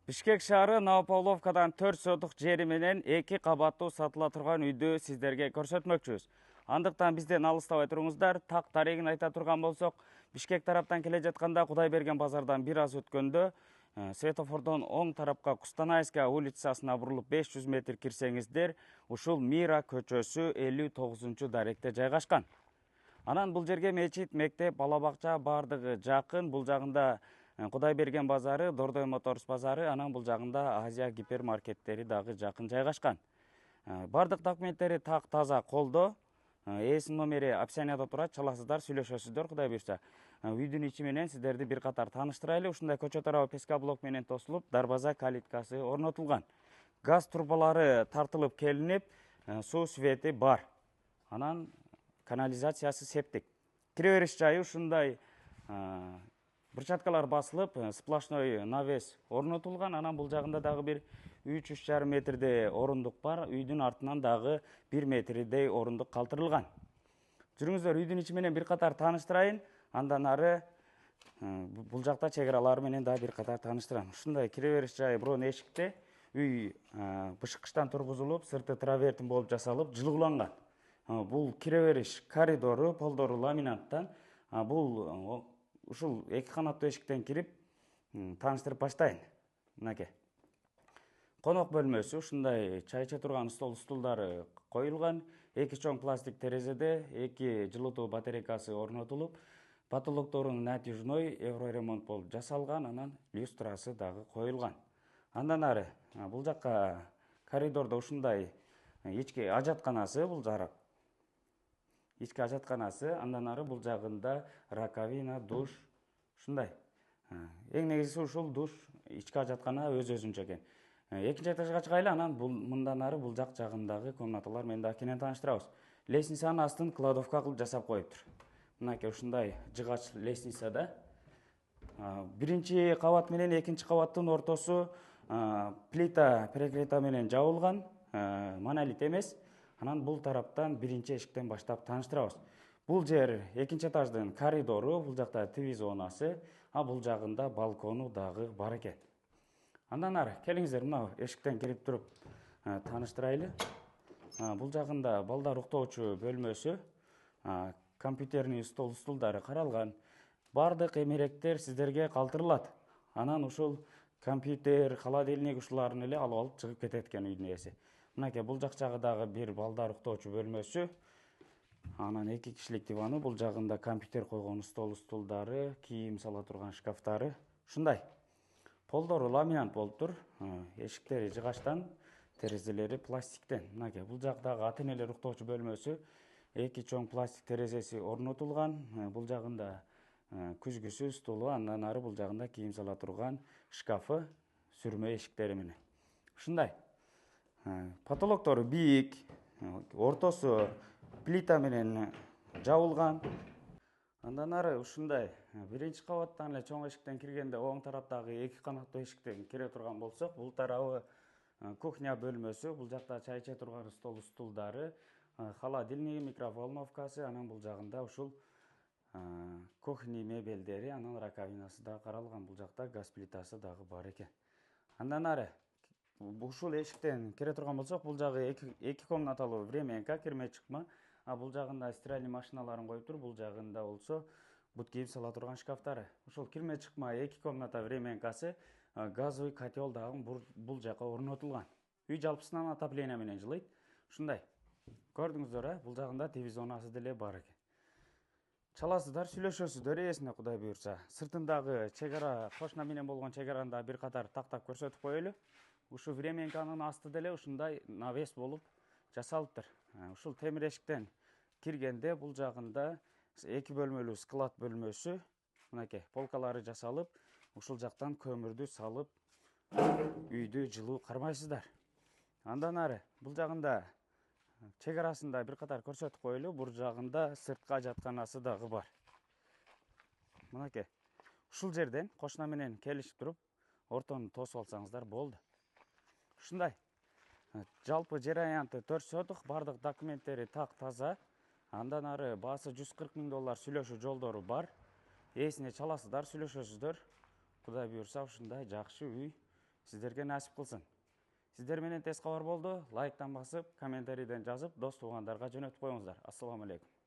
Бишкек шаары Новопавловкадан 4 сотық жери менен 2 кабаттуу сатыла турган үйдү сиздерге көрсөтмөкчүбүз. Андыктан бизден алыстабай туруңуздар. Так тарыгын айта турган болсок, Бишкек тараптан келе жатканда Кудайберген базардан бир аз өткөндө светофордон оң тарапка Кустанайская улицасына бурулуп 500 метр кирсеңиздер, ушул Мира көчөсү 59-даректе жайгашкан. Анан бул жерге мечит, мектеп, бала бакча бардыгы жакын. Бул жагында Кудайберген базары, Дордой Моторс базары, анан бул жагында Азия гипермаркеттери дагы жакын жайгашкан. Бардык документтери так таза колдо. Ээсинин номери описанияда турат, чаласыздар, сүйлөшөсүздөр. Кудай буйрса, үйдүн ичи менен сиздерди бир катар тааныштырайлы. Ушундай көчө тарабы песка блок менен тосулуп, дарбаза калиткасы орнотулган. Газ трубалары тартылып келинип, суу свети бар. Анан канализациясы септик. Кире бериш жайы ушундай брусчаткалар басылып, сплошной навес орнотулган. Анан бул жагында дагы бир 3,5 метрдей орундук бар. Үйдүн артынан дагы 1 метрдей орундук калтырылган. Жүрүңүздөр, үйдүн ичи менен бир катар тааныштырайын. Андан ары бул жакта чек аралары менен дагы бир катар тааныштырам. Ушундай кире бериш жайы бирок эшикте. Үй бышкычтан тургузулуп, сырты травертин болуп жасалып, жылууланган. Бул кире бериш коридору, полдору ламинаттан. Бул ушул эки канаттуу эшиктен кирип тааныштырып баштайын. Мынакей. Конок бөлмөсү, ушундай чай иче турган столдары коюлган. 2 чоң пластик терезеде 2 жылытуу батарейкасы орнотулуп, потолокторун натяжной евроремонт болуп жасалган, анан люстрасы дагы коюлган. Андан ары бул жакка коридордо ушундай ички ажатканасы, бул жарак. Ички ажатканасы, андан ары бул жагында раковина, душ, ушундай. Эң негизгиси ушул душ, ички ажаткана өз-өзүнчө экен. Экинчи этажга чыгайлы, анан мындан ары бул жагындагы комнаталар менен дагы кенен тааныштырабыз. Лестницанын астын кладовка кылып жасап коюптур. Мынакей ушундай жыгач лестницада. Биринчи кабат менен экинчи кабаттын ортосу плита перекрыта менен жабылган, монолит эмес. Анан бул тараптан биринчи эшиктен баштап тааныштырабыз. Бул жер экинчи этаждын коридору, бул жакта ТВ зонасы, бул жагында балкону дагы бар экен. Андан ары келиңиздер, мына эшиктен кирип туруп тааныштырайлы. Бул жагында балдар уктоочу бөлмөсү, компьютерный стулдары каралган. Бардык эмеректер сиздерге калтырылат. Анан ушул компьютер, холодильник ушуларын эле алып алып чыгып кетет экен үйдүн ээси. Мынакей бул жагы дагы бир балдар уктоочу бөлмөсү. Анан 2 кишилик диваны, бул жагында компьютер койгон стулдары, кийим сала турган шкафтары. Ушундай. Полдору ламинат болуптур. Эшиктери жыгачтан, терезелери пластиктен. Мынакей бул жагдагы ата-энелер уктоочу бөлмөсү. 2 чоң пластик терезеси орнотулган. Бул жагында күзгүсү, стулу, андан ары бул жагында кийим сала турган шкафы, сүрмө эшиктери менен. Ушундай. Потолоктору бийик, ортосу плита менен жабылган. Андан ары ушундай биринчи кабаттан эле чоң эшиктен киргенде оң тараптагы 2 канаттуу эшиктен кире турган болсок, бул тарабы кухня бөлмөсү. Бул жакта чай иче турган стулдары, холодильник, микроволновкасы, анан бул жагында ушул кухня мебелдери, анан раковинасы да каралган. Бул жакта газ плитасы дагы бар экен. Андан ары ушул эшиктен кире турган болсок, бул жагы 2 комнаталуу временка, кирме чыкма. Бул жагында стиральный машиналарын коюптур, бул жагында болсо бут кийим сала турган шкафтары. Ушул кирме чыкма 2 комната временкасы, газовый котел дагы бул жака орнотулган. Үй жалпысынан отопление менен жылыйт. Ушундай. Көрдүңүздөр, бул жагында ТВ зонасы деле бар экен. Чаласыздар, сүйлөшөсүздөр ээсине Кудай буйрса. Сыртындагы чек ара, кошуна менен болгон чек араны да бир катар тактап көрсөтүп коелу. Ушу временканын асты деле ушундай навес болуп жасалыптыр. Ушул темир эшиктен киргенде бул жагында 2 бөлмөлүү склад бөлмөсү. Мынакей полкалары жасалып, ушул жактан көмүрдү салып, үйдү жылуу кармайсыздар. Андан ары бул жагында чек арасында бир катар көрсөтүп коелу. Бул жагында сырткы ажатканасы дагы бар. Мынакей. Ушул жерден кошуна менен келишип туруп, ортону тосуп алсаңыздар болду. Ушундай. Жалпы жер аянты 4 сотық, бардык документтери так таза. Андан ары баасы $140 000 сүйлөшүү жолдору бар. Ээсине чаласыздар, сүйлөшөсүздөр. Кудай буйрса ушундай жакшы үй сіздерге насип кылсын. Сіздер менен тез кабар болду. Лайктан басып, комментарийден жазып, дос туғандарға жөнөтүп коюңуздар. Ассаламу алейкум.